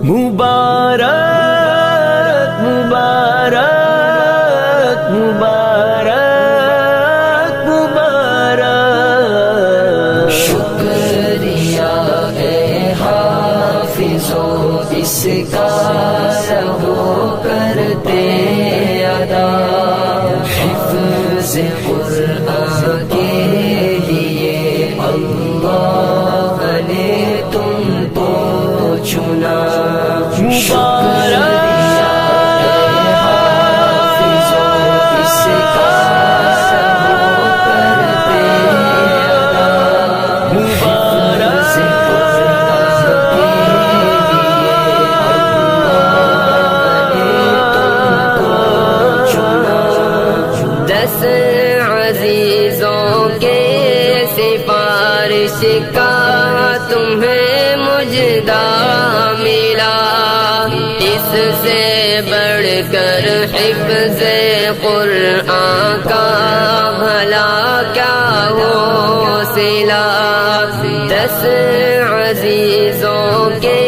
مبارک مبارک مبارک مبارک شکریہ اے حافظو اس کا رہو کرتے ادا حفظ قرآن کے لیے اللہ نے تم کو چنا سفارش کا تمہیں مجدہ ملا اس سے بڑھ کر حفظ قرآن کا بھلا کیا ہو صلہ 10 عزیزوں کے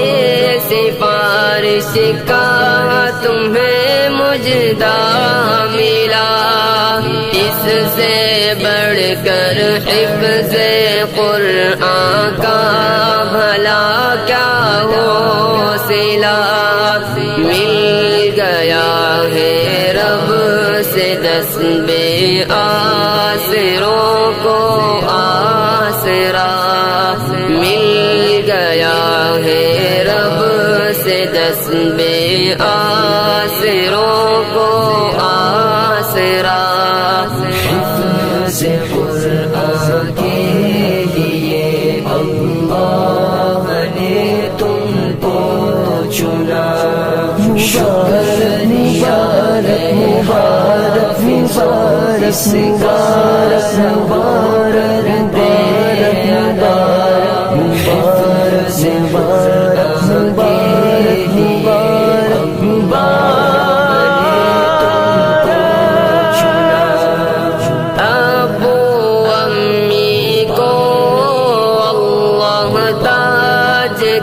سفارش کا تمہیں مجدہ ملا اس سے بڑھ کر حفظ قرآن کا بھلا کیا ہو صلہ مل گیا ہے رب سے 10 بے آسروں کو آسرا مل گیا ہے رب سے 10 بے آسروں کو آسرا حفظ قرآن کے لیے اللہ نے تم کو چنا شکریہ مبارک مبارک اس کا مبارک دے ادا مبارک مبارک مبارک مبارک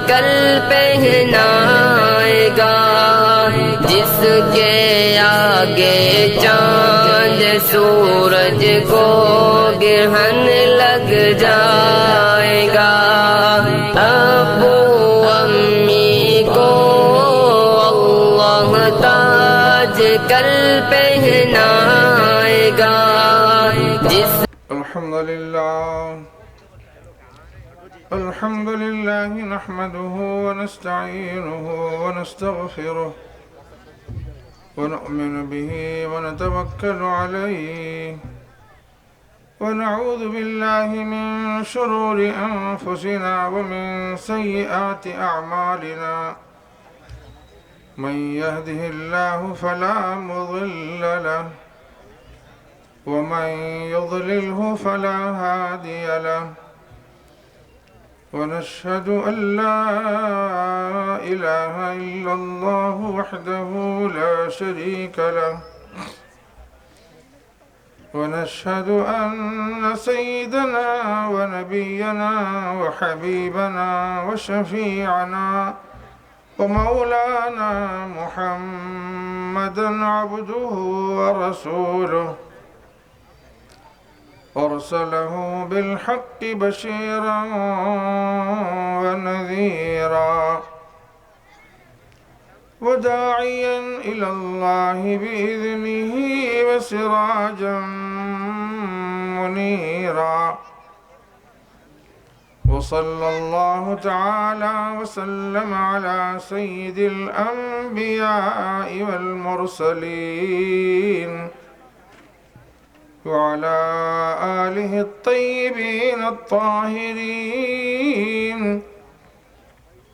کل پہنائے گا جس کے آگے چاند سورج کو گرہن لگ جائے گا ابو امی کو اللہ تاج کل پہنائے گا جس الحمد لله نحمده ونستعينه ونستغفره ونؤمن به ونتوكل عليه ونعوذ بالله من شرور أنفسنا ومن سيئات أعمالنا من يهده الله فلا مضل له ومن يضلله فلا هادي له ونشهد أن لا إله إلا الله وحده لا شريك له ونشهد أن سيدنا ونبينا وحبيبنا وشفيعنا ومولانا محمدا عبده ورسوله أرسله بالحق بشيرا ونذيرا وداعيا إلى الله بإذنه وسراجا منيرا وصلى الله تعالى وسلم على سيد الأنبياء والمرسلين وعلى آله الطيبين الطاهرين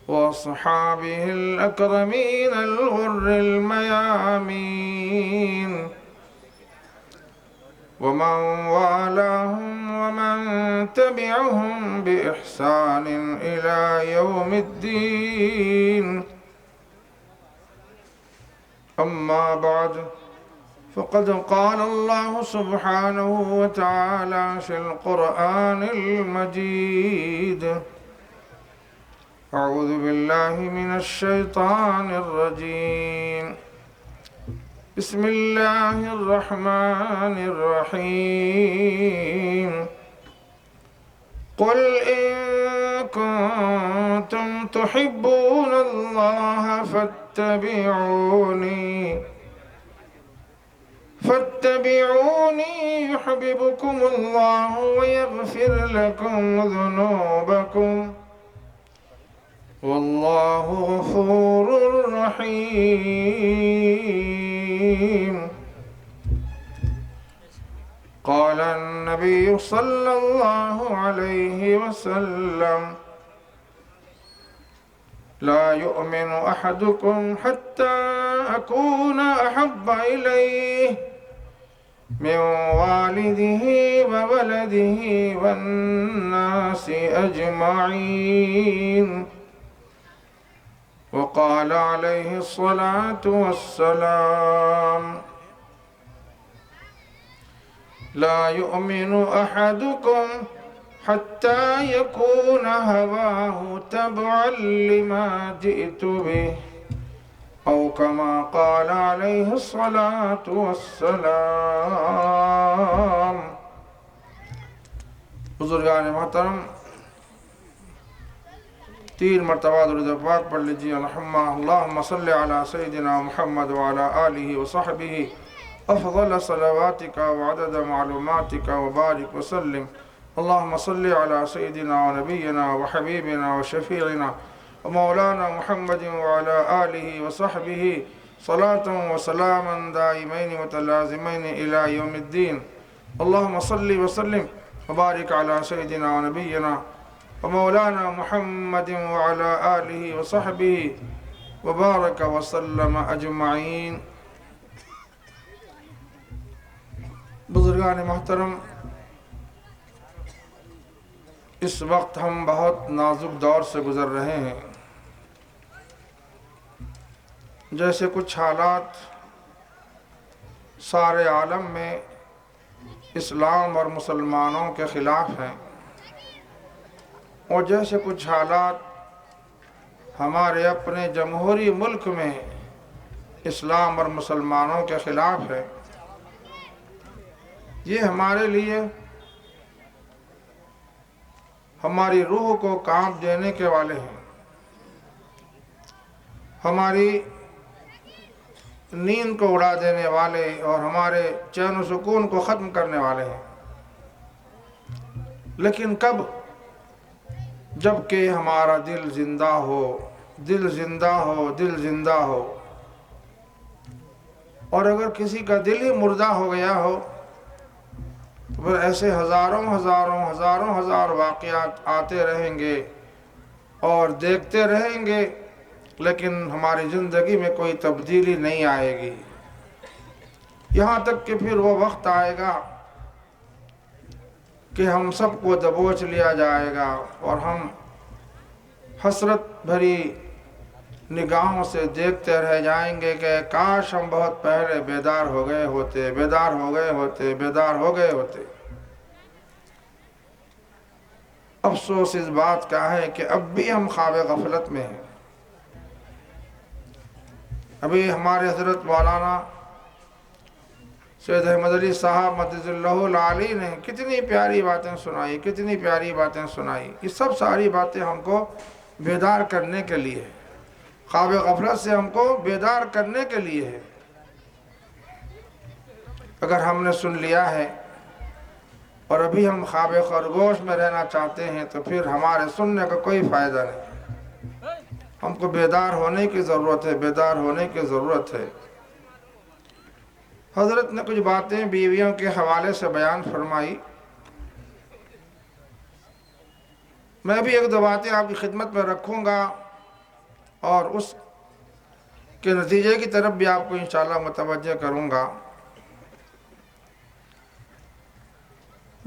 وأصحابه الأكرمين الغر الميامين ومن والاهم ومن تبعهم بإحسان إلى يوم الدين أما بعد فقد قال الله سبحانه وتعالى في القرآن المجيد أعوذ بالله من الشيطان الرجيم بسم الله الرحمن الرحيم قل إن كنتم تحبون الله فاتبعوني يحببكم الله ويغفر لكم ذنوبكم والله غفور رحيم قال النبي صلى الله عليه وسلم لا يؤمن أحدكم حتى أكون أحب إليه من والده وولده والناس أجمعين وقال عليه الصلاة والسلام لا يؤمن أحدكم حتى يكون هواه تبعا لما جئت به أو كما قال عليه الصلاة والسلام. بزرگان محترم، 3 مرتبہ درود پاک پڑھ لیجیے. اللہم صلی علی سیدنا محمد وعلی آلہ وصحبہ افضل صلواتک وعدد معلوماتک وبارک وسلم. اللہم صلی علی سیدنا ونبینا وحبیبنا وشفیعنا ومولانا محمد وعلى آله وصحبه صلاة وسلاما دائمين متلازمين إلى يوم الدين. اللهم صل وسلم وبارك على سيدنا ونبينا ومولانا محمد وعلى آله وصحبه وبارك وسلم أجمعين. بزرگان محترم، اس وقت ہم بہت نازک دور سے گزر رہے ہیں. جیسے کچھ حالات سارے عالم میں اسلام اور مسلمانوں کے خلاف ہیں، اور جیسے کچھ حالات ہمارے اپنے جمہوری ملک میں اسلام اور مسلمانوں کے خلاف ہے. یہ ہمارے لیے ہماری روح کو کانپ دینے کے والے ہیں، ہماری نیند کو اڑا دینے والے اور ہمارے چین و سکون کو ختم کرنے والے ہیں. لیکن کب؟ جب کہ ہمارا دل زندہ ہو، دل زندہ ہو، دل زندہ ہو. اور اگر کسی کا دل ہی مردہ ہو گیا ہو تو پھر ایسے ہزار واقعات آتے رہیں گے اور دیکھتے رہیں گے، لیکن ہماری زندگی میں کوئی تبدیلی نہیں آئے گی. یہاں تک کہ پھر وہ وقت آئے گا کہ ہم سب کو دبوچ لیا جائے گا اور ہم حسرت بھری نگاہوں سے دیکھتے رہ جائیں گے کہ کاش ہم بہت پہلے بیدار ہو گئے ہوتے. افسوس اس بات کا ہے کہ اب بھی ہم خواب غفلت میں ہیں. ابھی ہمارے حضرت مولانا سید احمد علی صاحب مدد اللہ العالی نے کتنی پیاری باتیں سنائی. یہ سب ساری باتیں ہم کو بیدار کرنے کے لیے، خواب غفلت سے ہم کو بیدار کرنے کے لیے ہے. اگر ہم نے سن لیا ہے اور ابھی ہم خواب خرگوش میں رہنا چاہتے ہیں تو پھر ہمارے سننے کا کوئی فائدہ نہیں. ہم کو بیدار ہونے کی ضرورت ہے. حضرت نے کچھ باتیں بیویوں کے حوالے سے بیان فرمائی. میں بھی 1-2 باتیں آپ کی خدمت میں رکھوں گا اور اس کے نتیجے کی طرف بھی آپ کو انشاءاللہ متوجہ کروں گا.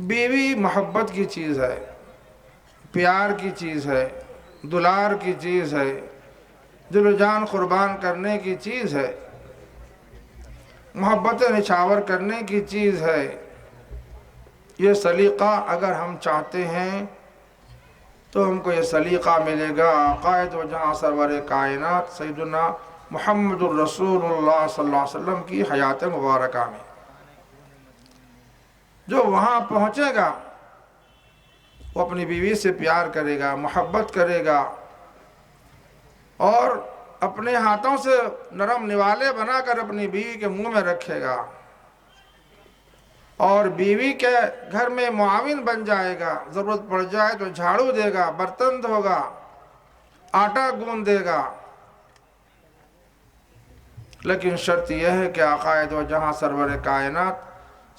بیوی محبت کی چیز ہے، پیار کی چیز ہے، دلار کی چیز ہے، دل و جان قربان کرنے کی چیز ہے، محبت نچھاور کرنے کی چیز ہے. یہ سلیقہ اگر ہم چاہتے ہیں تو ہم کو یہ سلیقہ ملے گا قائد و جہاں سرور کائنات سیدنا محمد الرسول اللہ صلی اللہ علیہ وسلم کی حیات مبارکہ میں۔ جو وہاں پہنچے گا وہ اپنی بیوی سے پیار کرے گا، محبت کرے گا، اور اپنے ہاتھوں سے نرم نوالے بنا کر اپنی بیوی کے منہ میں رکھے گا، اور بیوی کے گھر میں معاون بن جائے گا، ضرورت پڑ جائے تو جھاڑو دے گا، برتن دھوگا، آٹا گوندھ دے گا۔ لیکن شرط یہ ہے کہ عقائد و جہاں سرور کائنات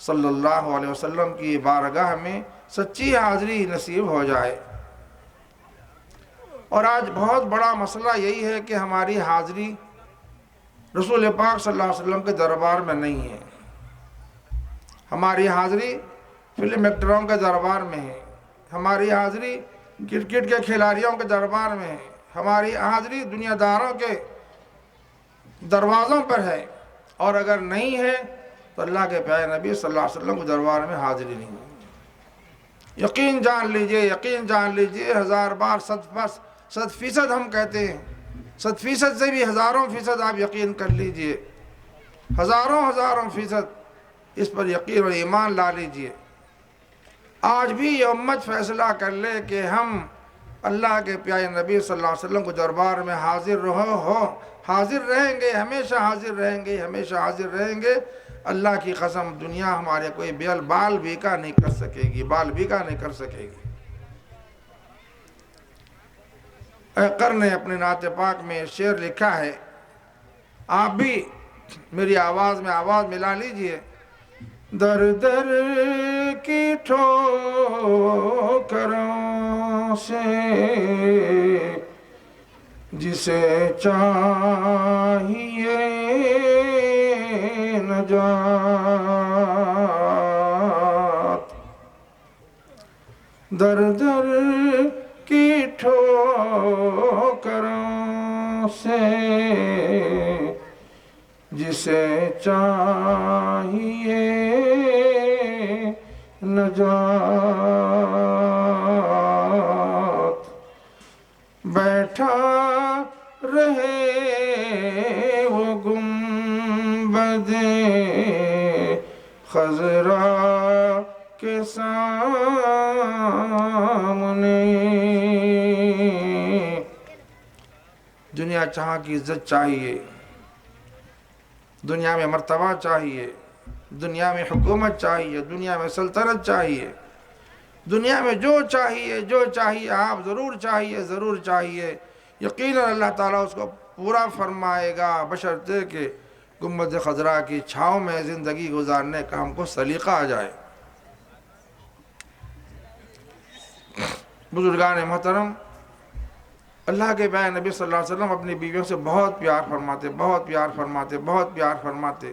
صلی اللہ علیہ وسلم کی بارگاہ میں سچی حاضری نصیب ہو جائے۔ اور آج بہت بڑا مسئلہ یہی ہے کہ ہماری حاضری رسول پاک صلی اللہ علیہ وسلم کے دربار میں نہیں ہے، ہماری حاضری فلم ایکٹروں کے دربار میں ہے، ہماری حاضری کرکٹ کے کھلاڑیوں کے دربار میں ہے، ہماری حاضری دنیا داروں کے دروازوں پر ہے، اور اگر نہیں ہے تو اللہ کے پیارے نبی صلی اللہ علیہ وسلم کے دربار میں حاضری نہیں ہے۔ یقین جان لیجئے، یقین جان لیجئے، 1000 بار 100% ہم کہتے ہیں، 100% سے بھی ہزاروں فیصد آپ یقین کر لیجئے، ہزاروں فیصد اس پر یقین اور ایمان لا لیجئے۔ آج بھی یہ امت فیصلہ کر لے کہ ہم اللہ کے پیارے نبی صلی اللہ علیہ وسلم کے دربار میں حاضر رہیں گے، ہمیشہ حاضر رہیں گے، ہمیشہ حاضر رہیں گے۔ اللہ کی قسم دنیا ہمارے کوئی بال بیکا نہیں کر سکے گی، بال بیکا نہیں کر سکے گی۔ اقر نے اپنے نعت پاک میں شعر لکھا ہے، آپ بھی میری آواز میں آواز ملا لیجئے۔ در در کی ٹھوکروں سے جسے چاہیے نجات، در در کی ٹھوکروں سے جسے چاہیے نجات، بیٹھا رہے وہ گنبد خضرا کے سامنے۔ دنیا جہاں کی عزت چاہیے، دنیا میں مرتبہ چاہیے، دنیا میں حکومت چاہیے، دنیا میں سلطنت چاہیے، دنیا میں جو چاہیے آپ ضرور چاہیے، یقیناً اللہ تعالیٰ اس کو پورا فرمائے گا، بشرطے کہ گنبد خضرا کی چھاؤں میں زندگی گزارنے کا ہم کو سلیقہ آ جائے۔ بزرگان محترم، اللہ کے پیارے نبی صلی اللہ علیہ وسلم اپنی بیویوں سے بہت پیار فرماتے۔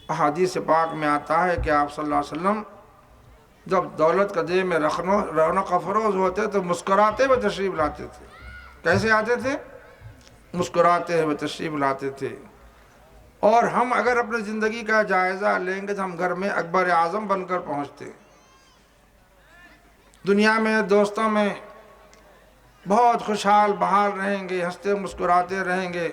احادیث پاک میں آتا ہے کہ آپ صلی اللہ علیہ وسلم جب دولت کا دے میں رونق افروز ہوتے تو مسکراتے ہوئے تشریف لاتے تھے۔ کیسے آتے تھے؟ مسکراتے ہوئے تشریف لاتے تھے۔ اور ہم اگر اپنی زندگی کا جائزہ لیں گے تو ہم گھر میں اکبر اعظم بن کر پہنچتے، دنیا میں دوستوں میں بہت خوشحال بحال رہیں گے، ہنستے مسکراتے رہیں گے،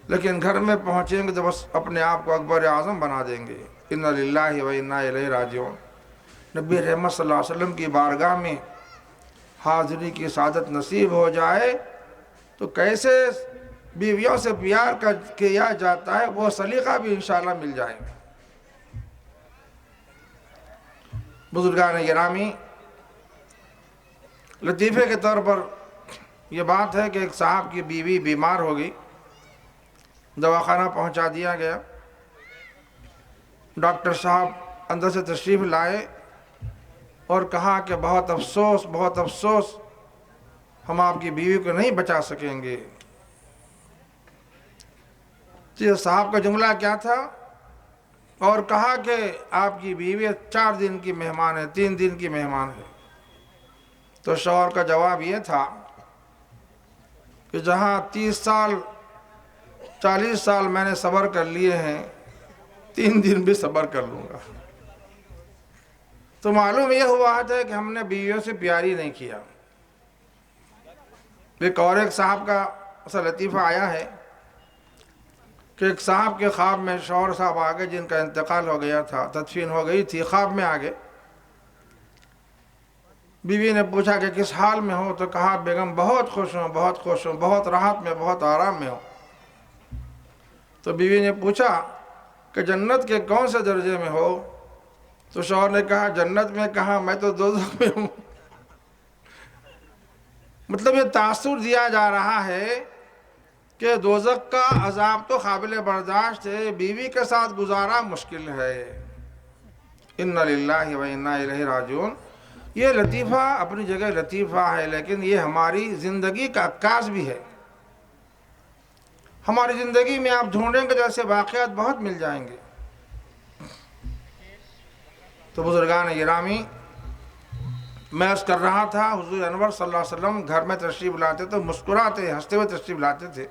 لیکن گھر میں پہنچیں گے تو بس اپنے آپ کو اکبر اعظم بنا دیں گے۔ انا للہ و انا الیہ راجعون۔ نبی رحمت صلی اللہ علیہ وسلم کی بارگاہ میں حاضری کی سعادت نصیب ہو جائے تو کیسے بیویوں سے پیار کیا جاتا ہے وہ سلیقہ بھی انشاءاللہ مل جائے گا۔ بزرگان گرامی، لطیفے کے طور پر یہ بات ہے کہ ایک صاحب کی بیوی بیمار ہو گئی، دواخانہ پہنچا دیا گیا، ڈاکٹر صاحب اندر سے تشریف لائے اور کہا کہ بہت افسوس ہم آپ کی بیوی کو نہیں بچا سکیں گے۔ تو صاحب کا جملہ کیا تھا؟ اور کہا کہ آپ کی بیوی 4 دن کی مہمان ہے، 3 دن کی مہمان ہے۔ تو شوہر کا جواب یہ تھا کہ جہاں 30 سال 40 سال میں نے صبر کر لیے ہیں، 3 دن بھی صبر کر لوں گا۔ تو معلوم یہ ہوا ہے کہ ہم نے بیویوں سے پیار ہی نہیں کیا، ایک صاحب کا ایسا لطیفہ آیا ہے کہ ایک صاحب کے خواب میں شوہر صاحب آگے جن کا انتقال ہو گیا تھا، تدفین ہو گئی تھی، خواب میں آگے بیوی نے پوچھا کہ کس حال میں ہو؟ تو کہا بیگم بہت خوش ہوں، بہت خوش ہوں، بہت راحت میں، بہت آرام میں ہوں۔ تو بیوی نے پوچھا کہ جنت کے کون سے درجے میں ہو؟ تو شوہر نے کہا جنت میں کہاں، میں تو دوزخ میں ہوں۔ مطلب یہ تاثر دیا جا رہا ہے کہ دوزخ کا عذاب تو قابل برداشت ہے، بیوی کے ساتھ گزارا مشکل ہے۔ اِنَّ لِلَّهِ وَإِنَّا إِلَيْهِ راجعون۔ یہ لطیفہ اپنی جگہ لطیفہ ہے، لیکن یہ ہماری زندگی کا عکاس بھی ہے۔ ہماری زندگی میں آپ ڈھونڈیں گے جیسے واقعات بہت مل جائیں گے۔ تو بزرگان گرامی، میں عرض کر رہا تھا حضور انور صلی اللہ علیہ وسلم گھر میں تشریف لاتے تو مسکراتے ہنستے ہوئے تشریف لاتے تھے۔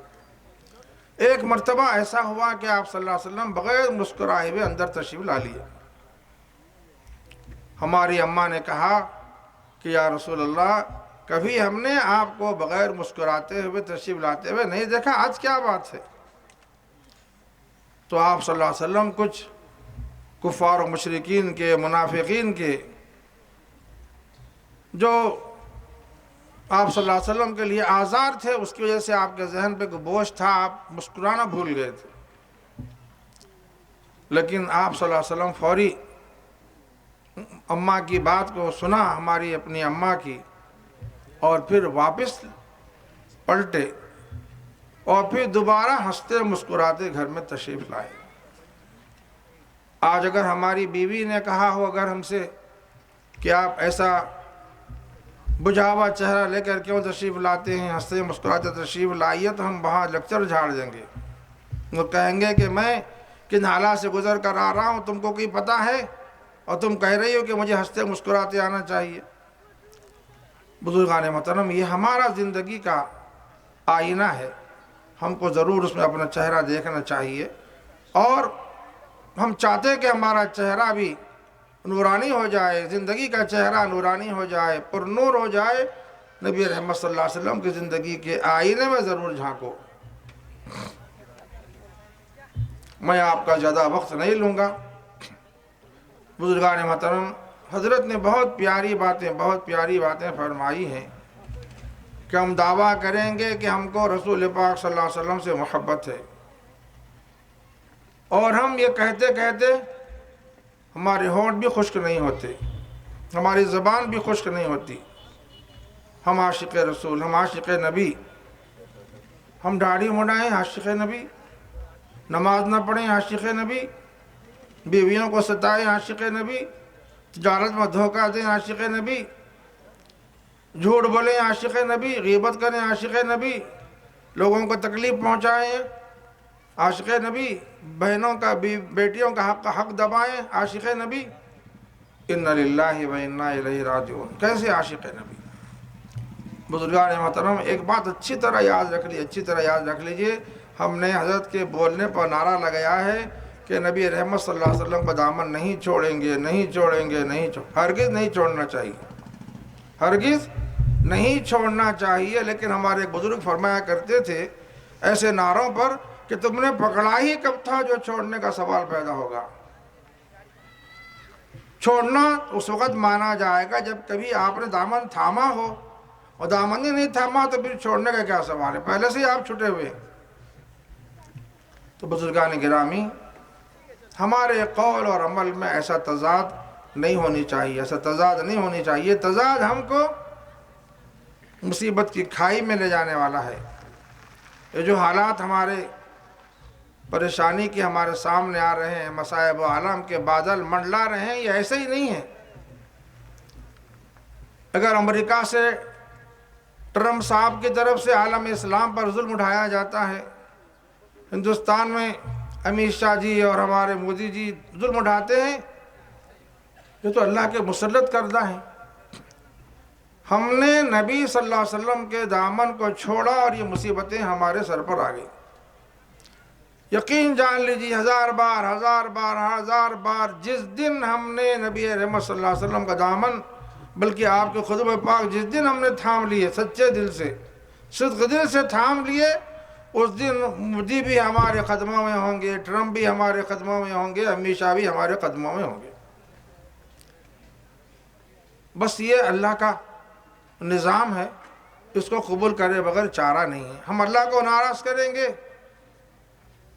ایک مرتبہ ایسا ہوا کہ آپ صلی اللہ علیہ وسلم بغیر مسکرائے ہوئے اندر تشریف لا لیے۔ ہماری اماں نے کہا کہ یا رسول اللہ، کبھی ہم نے آپ کو بغیر مسکراتے ہوئے تشریف لاتے ہوئے نہیں دیکھا، آج کیا بات ہے؟ تو آپ صلی اللہ علیہ وسلم کچھ کفار و مشرکین کے، منافقین کے، جو آپ صلی اللہ علیہ وسلم کے لیے آزار تھے، اس کی وجہ سے آپ کے ذہن پہ کوئی بوجھ تھا، آپ مسکرانا بھول گئے تھے۔ لیکن آپ صلی اللہ علیہ وسلم فوری اماں کی بات کو سنا، ہماری اپنی اماں کی، اور پھر واپس پلٹے اور پھر دوبارہ ہنستے مسکراتے گھر میں تشریف لائے۔ آج اگر ہماری بیوی نے کہا ہو اگر ہم سے کہ آپ ایسا بجھا ہوا چہرہ لے کر کیوں تشریف لاتے ہیں، ہنستے مسکراتے تشریف لائیے، تو ہم وہاں لیکچر جھاڑ دیں گے۔ وہ کہیں گے کہ میں کن حالات سے گزر کر آ رہا ہوں، تم کو کوئی پتہ ہے؟ اور تم کہہ رہی ہو کہ مجھے ہنستے مسکراتے آنا چاہیے۔ بزرگان محترم، یہ ہمارا زندگی کا آئینہ ہے، ہم کو ضرور اس میں اپنا چہرہ دیکھنا چاہیے، اور ہم چاہتے کہ ہمارا چہرہ بھی نورانی ہو جائے، زندگی کا چہرہ نورانی ہو جائے، پر نور ہو جائے۔ نبی رحمت صلی اللہ علیہ وسلم کی زندگی کے آئینے میں ضرور جھانکو۔ میں آپ کا زیادہ وقت نہیں لوں گا۔ بزرگان محترم، حضرت نے بہت پیاری باتیں فرمائی ہیں کہ ہم دعویٰ کریں گے کہ ہم کو رسول پاک صلی اللہ علیہ وسلم سے محبت ہے، اور ہم یہ کہتے کہتے ہمارے ہونٹ بھی خشک نہیں ہوتے، ہماری زبان بھی خشک نہیں ہوتی۔ ہم عاشق رسول، ہم عاشق نبی، ہم داڑھی منڈائیں عاشق نبی، نماز نہ پڑھیں عاشق نبی، بیویوں کو ستائیں عاشق نبی، تجارت میں دھوکہ دیں عاشق نبی، جھوٹ بولیں عاشق نبی، غیبت کریں عاشق نبی، لوگوں کو تکلیف پہنچائیں عاشق نبی، بہنوں کا بیٹیوں کا حق دبائیں عاشق نبی۔ اِنَّ لِلَّهِ وَإِنَّا إِلَيْهِ راجعون۔ کیسے عاشق نبی؟ بزرگان محترم، ایک بات اچھی طرح یاد رکھ لیجئے، ہم نے حضرت کے بولنے پر نعرہ لگایا ہے کہ نبی رحمت صلی اللہ علیہ وسلم کا دامن نہیں چھوڑیں گے، ہرگز نہیں چھوڑنا چاہیے، ہرگز نہیں چھوڑنا چاہیے۔ لیکن ہمارے بزرگ فرمایا کرتے تھے ایسے نعروں پر کہ تم نے پکڑا ہی کب تھا جو چھوڑنے کا سوال پیدا ہوگا۔ چھوڑنا اس وقت مانا جائے گا جب کبھی آپ نے دامن تھاما ہو، اور دامن ہی نہیں تھاما تو پھر چھوڑنے کا کیا سوال ہے، پہلے سے ہی آپ چھٹے ہوئے۔ تو بزرگان گرامی، ہمارے قول اور عمل میں ایسا تضاد نہیں ہونی چاہیے، تضاد ہم کو مصیبت کی کھائی میں لے جانے والا ہے۔ یہ جو حالات ہمارے پریشانی کے ہمارے سامنے آ رہے ہیں، مصائب و عالم کے بادل منڈلا رہے ہیں، یہ ایسے ہی نہیں ہے۔ اگر امریکہ سے ٹرمپ صاحب کی طرف سے عالم اسلام پر ظلم اٹھایا جاتا ہے، ہندوستان میں امت شاہ جی اور ہمارے مودی جی ظلم اٹھاتے ہیں، یہ تو اللہ کے مسلط کردہ ہیں۔ ہم نے نبی صلی اللہ علیہ وسلم کے دامن کو چھوڑا اور یہ مصیبتیں ہمارے سر پر آ گئی۔ یقین جان لیجیے، ہزار بار جس دن ہم نے نبی رحمت صلی اللہ علیہ وسلم کا دامن، بلکہ آپ کے خطبہ پاک جس دن ہم نے تھام لیے سچے دل سے، صدق دل سے تھام لیے، اس دن مودی بھی ہمارے قدموں میں ہوں گے، ٹرمپ بھی ہمارے قدموں میں ہوں گے، امت شاہ بھی ہمارے قدموں میں ہوں گے۔ بس یہ اللہ کا نظام ہے، اس کو قبول کرے بغیر چارہ نہیں ہے۔ ہم اللہ کو ناراض کریں گے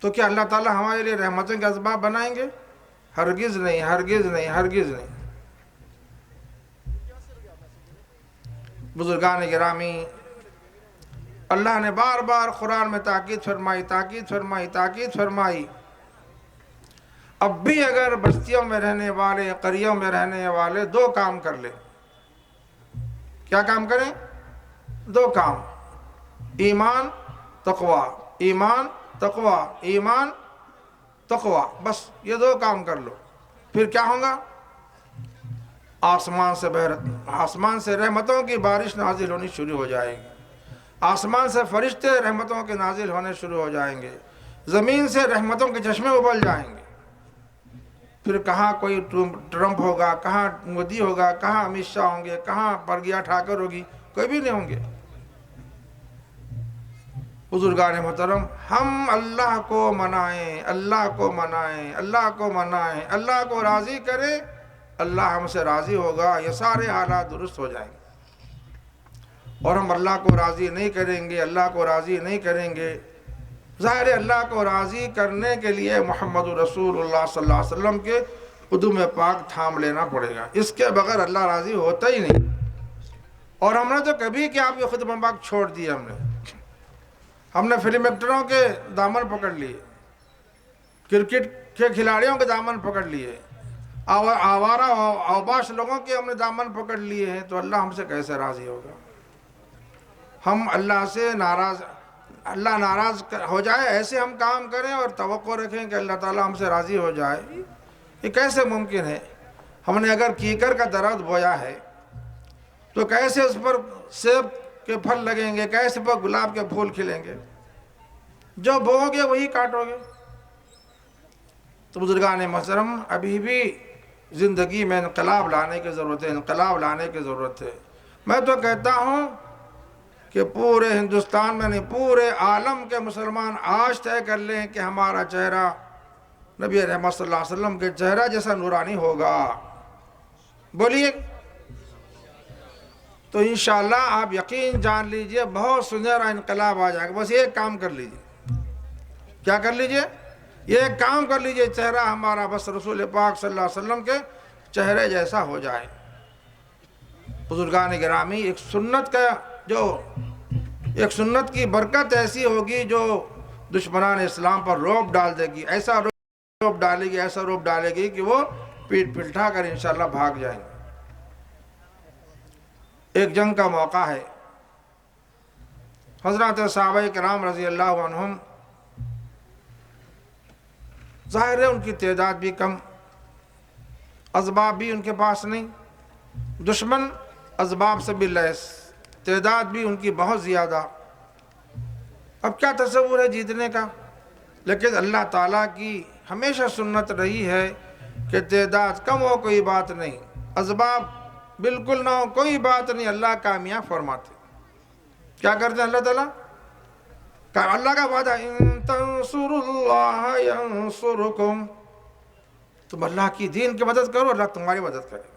تو کیا اللہ تعالیٰ ہمارے لیے رحمتوں کے اسباب بنائیں گے؟ ہرگز نہیں، ہرگز نہیں، ہرگز نہیں۔ بزرگان گرامی، اللہ نے بار بار قرآن میں تاکید فرمائی، تاکید فرمائی، تاکید فرمائی۔ اب بھی اگر بستیوں میں رہنے والے، قریوں میں رہنے والے دو کام کر لیں، کیا کام کریں؟ دو کام، ایمان تقوی، ایمان تقوی، ایمان تقوی، بس یہ دو کام کر لو، پھر کیا ہوگا؟ آسمان سے رحمتوں کی بارش نازل ہونی شروع ہو جائے گی، آسمان سے فرشتے رحمتوں کے نازل ہونے شروع ہو جائیں گے، زمین سے رحمتوں کے چشمے ابل جائیں گے۔ پھر کہاں کوئی ٹرمپ ہوگا، کہاں مودی ہوگا، کہاں امت شاہ ہوں گے، کہاں پرگیا ٹھاکر ہوگی، کوئی بھی نہیں ہوں گے۔ بزرگان محترم، ہم اللہ کو منائیں، اللہ کو منائیں، اللہ کو منائیں، اللہ کو راضی کریں، اللہ ہم سے راضی ہوگا، یہ سارے حالات درست ہو جائیں گے۔ اور ہم اللہ کو راضی نہیں کریں گے، اللہ کو راضی نہیں کریں گے، ظاہر ہے اللہ کو راضی کرنے کے لیے محمد رسول اللہ صلی اللہ علیہ وسلم کے قدم پاک تھام لینا پڑے گا، اس کے بغیر اللہ راضی ہوتا ہی نہیں۔ اور ہم نے تو کبھی کہ آپ کے قدم پاک چھوڑ دیے، ہم نے فلم ایکٹروں کے دامن پکڑ لیے، کرکٹ کے کھلاڑیوں کے دامن پکڑ لیے، آوارہ اوباش لوگوں کے ہم نے دامن پکڑ لیے ہیں، تو اللہ ہم سے کیسے راضی ہوگا؟ ہم اللہ سے ناراض، اللہ ناراض ہو جائے ایسے ہم کام کریں اور توقع رکھیں کہ اللہ تعالیٰ ہم سے راضی ہو جائے، یہ کیسے ممکن ہے؟ ہم نے اگر کیکر کا درخت بویا ہے تو کیسے اس پر سیب کے پھل لگیں گے، کیسے پر گلاب کے پھول کھلیں گے؟ جو بوؤ گے وہی کاٹو گے۔ تو بزرگان محترم، ابھی بھی زندگی میں انقلاب لانے کی ضرورت ہے، انقلاب لانے کی ضرورت ہے۔ میں تو کہتا ہوں کہ پورے ہندوستان میں نہیں، پورے عالم کے مسلمان آج طے کر لیں کہ ہمارا چہرہ نبی رحمت صلی اللہ علیہ وسلم کے چہرہ جیسا نورانی ہوگا۔ بولیے تو انشاءاللہ آپ یقین جان لیجئے بہت سنہرا انقلاب آ جائے گا۔ بس ایک کام کر لیجئے، کیا کر لیجئے؟ یہ ایک کام کر لیجئے، چہرہ ہمارا بس رسول پاک صلی اللہ علیہ وسلم کے چہرے جیسا ہو جائے۔ بزرگان گرامی، ایک سنت کی برکت ایسی ہوگی جو دشمنان اسلام پر رعب ڈال دے گی، ایسا رعب ڈالے گی، ایسا رعب ڈالے گی کہ وہ پیٹ پلٹا کر انشاءاللہ بھاگ جائیں گے۔ ایک جنگ کا موقع ہے، حضرات صحابہ کرام رضی اللہ عنہم، ظاہر ہے ان کی تعداد بھی کم، اسباب بھی ان کے پاس نہیں، دشمن اسباب سے بھی لیس، تعداد بھی ان کی بہت زیادہ۔ اب کیا تصور ہے جیتنے کا؟ لیکن اللہ تعالیٰ کی ہمیشہ سنت رہی ہے کہ تعداد کم ہو کوئی بات نہیں، اسباب بالکل نہ ہو کوئی بات نہیں، اللہ کامیاب فرماتے۔ کیا کرتے ہیں اللہ تعالیٰ؟ اللہ کا وعدہ ان تنصروا اللہ ینصرکم، تم اللہ کی دین کی مدد کرو اللہ تمہاری مدد کرے۔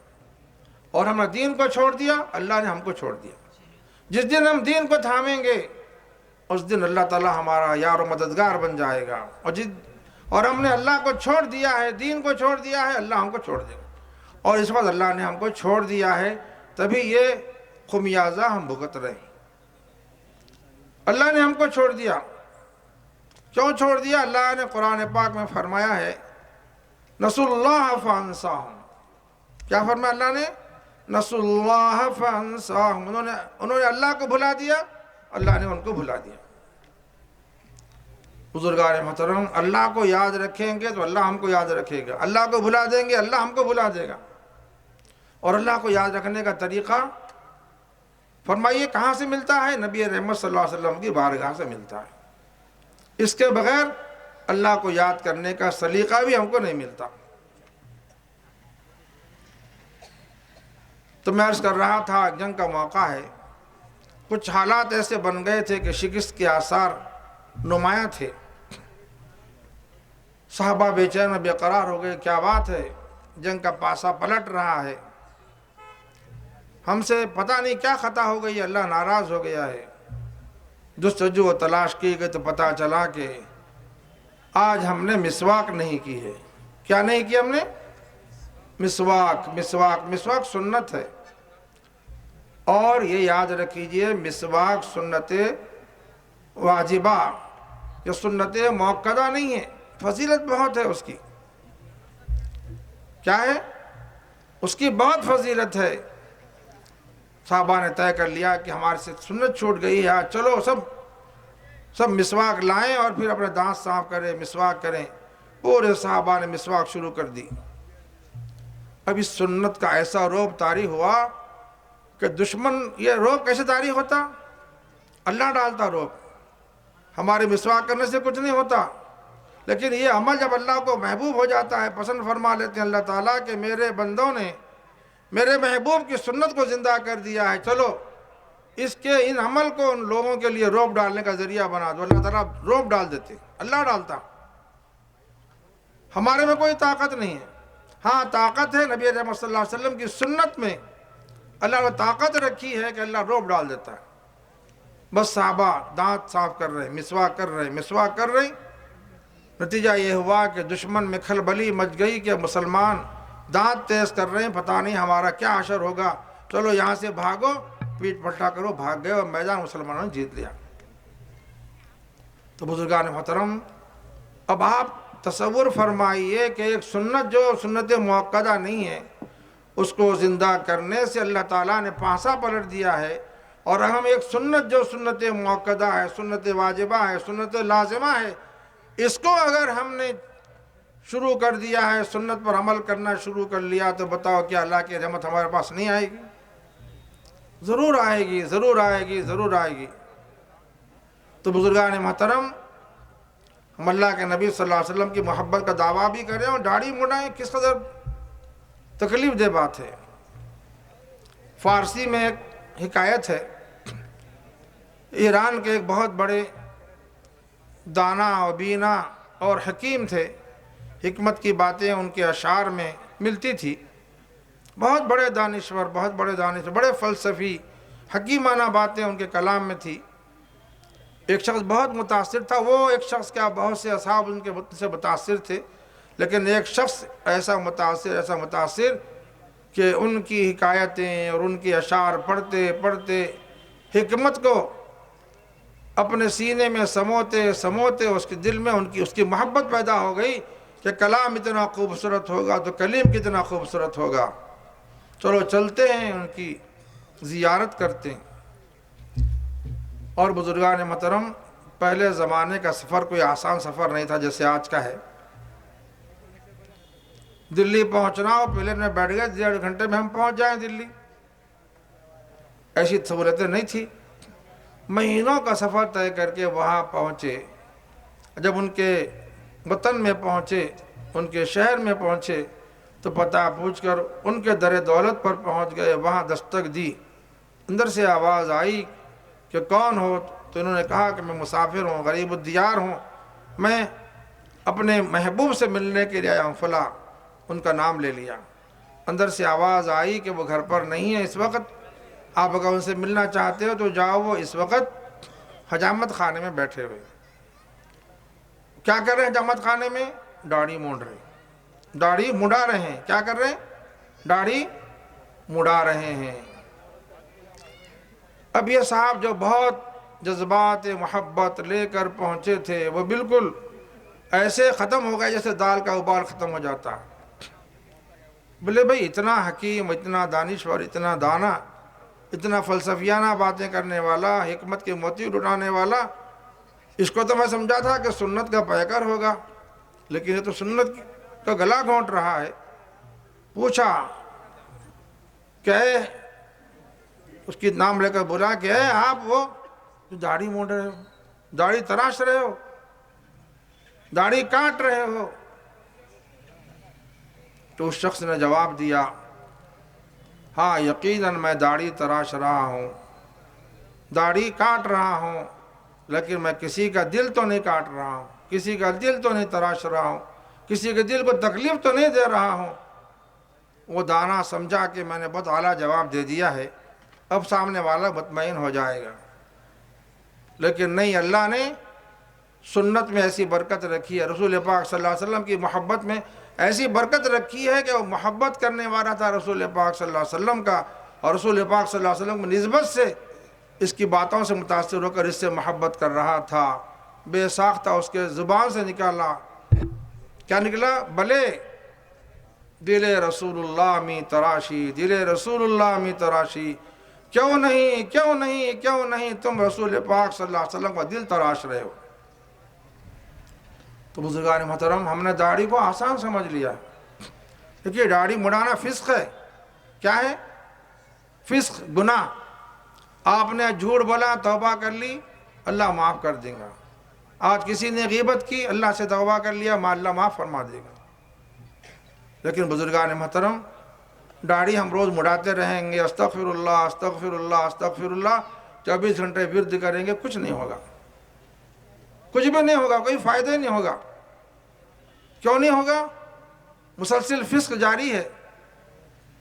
اور ہم نے دین کو چھوڑ دیا، اللہ نے ہم کو چھوڑ دیا۔ جس دن ہم دین کو تھامیں گے اس دن اللہ تعالیٰ ہمارا یار و مددگار بن جائے گا، اور ہم نے اللہ کو چھوڑ دیا ہے، دین کو چھوڑ دیا ہے، اللہ ہم کو چھوڑ دے گا۔ اور اس وقت اللہ نے ہم کو چھوڑ دیا ہے، تبھی یہ خمیازہ ہم بھگت رہے ہیں۔ اللہ نے ہم کو چھوڑ دیا، کیوں چھوڑ دیا؟ اللہ نے قرآن پاک میں فرمایا ہے نسوا اللہ فانساہم، کیا فرمایا اللہ نے؟ نسوا اللہ فانساہم، انہوں نے اللہ کو بھلا دیا، اللہ نے ان کو بھلا دیا۔ بزرگان محترم، اللہ کو یاد رکھیں گے تو اللہ ہم کو یاد رکھے گا، اللہ کو بھلا دیں گے اللہ ہم کو بھلا دے گا۔ اور اللہ کو یاد رکھنے کا طریقہ فرمائیے کہاں سے ملتا ہے؟ نبی رحمت صلی اللہ علیہ وسلم کی بارگاہ سے ملتا ہے۔ اس کے بغیر اللہ کو یاد کرنے کا سلیقہ بھی ہم کو نہیں ملتا۔ تو میں عرض کر رہا تھا جنگ کا موقع ہے، کچھ حالات ایسے بن گئے تھے کہ شکست کے آثار نمایاں تھے. صحابہ بے چین و بے قرار ہو گئے. کیا بات ہے، جنگ کا پاسا پلٹ رہا ہے، ہم سے پتہ نہیں کیا خطا ہو گئی، اللہ ناراض ہو گیا ہے. جستجو و تلاش کی گئی تو پتہ چلا کہ آج ہم نے مسواک نہیں کی ہے. کیا نہیں کی ہم نے؟ مسواک. مسواک مسواک سنت ہے، اور یہ یاد رکھیے مسواک سنت واجبہ، یہ سنت موقدہ نہیں ہے. فضیلت بہت ہے اس کی. کیا ہے؟ اس کی بہت فضیلت ہے. صحابہ نے طے کر لیا کہ ہمارے سے سنت چھوٹ گئی ہے، چلو سب مسواک لائیں اور پھر اپنے دانت صاف کریں، مسواک کریں. پورے صحابہ نے مسواک شروع کر دی. اب اس سنت کا ایسا رعب طاری ہوا کہ دشمن، یہ رعب کیسے طاری ہوتا؟ اللہ ڈالتا رعب. ہمارے مسواک کرنے سے کچھ نہیں ہوتا، لیکن یہ عمل جب اللہ کو محبوب ہو جاتا ہے، پسند فرما لیتے ہیں اللہ تعالیٰ کہ میرے بندوں نے میرے محبوب کی سنت کو زندہ کر دیا ہے، چلو اس کے ان عمل کو ان لوگوں کے لیے رعب ڈالنے کا ذریعہ بنا دو. اللہ تعالیٰ رعب ڈال دیتے، اللہ ڈالتا. ہمارے میں کوئی طاقت نہیں ہے. ہاں طاقت ہے نبی رحمت صلی اللہ علیہ وسلم کی سنت میں، اللہ نے طاقت رکھی ہے کہ اللہ رعب ڈال دیتا ہے. بس صحابہ دانت صاف کر رہے، مسواک کر رہے، مسواک کر رہے. نتیجہ یہ ہوا کہ دشمن میں کھلبلی مچ گئی کہ مسلمان دانت تیز کر رہے ہیں، پتہ نہیں ہمارا کیا حشر ہوگا، چلو یہاں سے بھاگو، پیٹ پلٹا کرو. بھاگ گئے اور میدان مسلمانوں نے جیت لیا. تو بزرگان محترم، اب آپ تصور فرمائیے کہ ایک سنت جو سنت موقدہ نہیں ہے، اس کو زندہ کرنے سے اللہ تعالیٰ نے پانسا پلٹ دیا ہے. اور ہم ایک سنت جو سنت موقدہ ہے، سنت واجبہ ہے، سنت لازمہ ہے، اس کو اگر ہم نے شروع کر دیا ہے، سنت پر عمل کرنا شروع کر لیا، تو بتاؤ کیا اللہ کی رحمت ہمارے پاس نہیں آئے گی؟ ضرور آئے گی، ضرور آئے گی، ضرور آئے گی. تو بزرگان محترم، ہم اللہ کے نبی صلی اللہ علیہ وسلم کی محبت کا دعویٰ بھی کریں اور داڑھی مڈائیں، کس قدر تکلیف دہ بات ہے. فارسی میں ایک حکایت ہے. ایران کے ایک بہت بڑے دانا و بینا اور حکیم تھے. حکمت کی باتیں ان کے اشعار میں ملتی تھی. بہت بڑے دانشور، بڑے فلسفی، حکیمانہ باتیں ان کے کلام میں تھی. ایک شخص بہت متاثر تھا. وہ ایک شخص کیا، بہت سے اصحاب ان کے سے متاثر تھے، لیکن ایک شخص ایسا متاثر کہ ان کی حکایتیں اور ان کے اشعار پڑھتے پڑھتے حکمت کو اپنے سینے میں سموتے اس کے دل میں اس کی محبت پیدا ہو گئی کہ کلام اتنا خوبصورت ہوگا تو کلیم کتنا خوبصورت ہوگا. چلو چلتے ہیں، ان کی زیارت کرتے ہیں. اور بزرگان محترم، پہلے زمانے کا سفر کوئی آسان سفر نہیں تھا جیسے آج کا ہے. دلی پہنچنا ہو، پہلے میں بیٹھ گئے 1.5 گھنٹے میں ہم پہنچ جائیں دلی. ایسی سہولتیں نہیں تھی. مہینوں کا سفر طے کر کے وہاں پہنچے. جب ان کے وطن میں پہنچے، ان کے شہر میں پہنچے، تو پتہ پوچھ کر ان کے در دولت پر پہنچ گئے. وہاں دستک دی. اندر سے آواز آئی کہ کون ہو؟ تو انہوں نے کہا کہ میں مسافر ہوں، غریب الدیار ہوں، میں اپنے محبوب سے ملنے کے لیے آیا ہوں، فلاں. ان کا نام لے لیا. اندر سے آواز آئی کہ وہ گھر پر نہیں ہے اس وقت. آپ اگر ان سے ملنا چاہتے ہو تو جاؤ، وہ اس وقت حجامت خانے میں بیٹھے ہوئے. کیا کر رہے ہیں حجامت خانے میں؟ داڑھی مونڈ رہے ہیں، داڑھی مڈا رہے ہیں. کیا کر رہے ہیں؟ داڑھی مڈا رہے ہیں. اب یہ صاحب جو بہت جذبات محبت لے کر پہنچے تھے، وہ بالکل ایسے ختم ہو گئے جیسے دال کا ابال ختم ہو جاتا. بولے بھائی، اتنا حکیم، اتنا دانشور، اتنا دانا، اتنا فلسفیانہ باتیں کرنے والا، حکمت کے موتی اٹھانے والا، اس کو تو میں سمجھا تھا کہ سنت کا پیکر ہوگا، لیکن یہ تو سنت کا گلا گھونٹ رہا ہے. پوچھا کہ اس کی نام لے کر بولا کہ آپ وہ جو داڑھی مونڈ رہے ہو، داڑھی تراش رہے ہو، داڑھی کاٹ رہے ہو. تو اس شخص نے جواب دیا، ہاں یقیناً میں داڑھی تراش رہا ہوں، داڑھی کاٹ رہا ہوں لیکن میں کسی کا دل تو نہیں کاٹ رہا ہوں، کسی کا دل تو نہیں تراش رہا ہوں، کسی کے دل کو تکلیف تو نہیں دے رہا ہوں۔ وہ دانا سمجھا کہ میں نے بہت اعلیٰ جواب دے دیا ہے، اب سامنے والا مطمئن ہو جائے گا۔ لیکن نہیں، اللہ نے سنت میں ایسی برکت رکھی ہے، رسول پاک صلی اللہ علیہ وسلم کی محبت میں ایسی برکت رکھی ہے کہ وہ محبت کرنے والا تھا رسول پاک صلی اللہ علیہ وسلم کا، اور رسول پاک صلی اللہ علیہ وسلم کی نسبت سے اس کی باتوں سے متاثر ہو کر اس سے محبت کر رہا تھا۔ بے ساختہ اس کے زبان سے نکالا، کیا نکلا؟ بلے دل رسول اللہ می تراشی، دل رسول اللہ می تراشی، کیوں نہیں کیوں نہیں کیوں نہیں تم رسول پاک صلی اللہ علیہ وسلم کا دل تراش رہے ہو۔ تو بزرگان محترم، ہم نے داڑھی کو آسان سمجھ لیا، دیکھیے داڑھی مڑانا فسق ہے۔ کیا ہے؟ فسق، گناہ۔ آپ نے جھوٹ بولا، توبہ کر لی، اللہ معاف کر دے گا۔ آج کسی نے غیبت کی، اللہ سے توبہ کر لیا، اللہ معاف فرما دے گا۔ لیکن بزرگان محترم، داڑھی ہم روز مڑاتے رہیں گے، استغفر اللہ استغفر اللہ استغفر اللہ، 24 گھنٹے ورد کریں گے، کچھ نہیں ہوگا، کچھ بھی نہیں ہوگا، کوئی فائدہ ہی نہیں ہوگا۔ کیوں نہیں ہوگا؟ مسلسل فسق جاری ہے،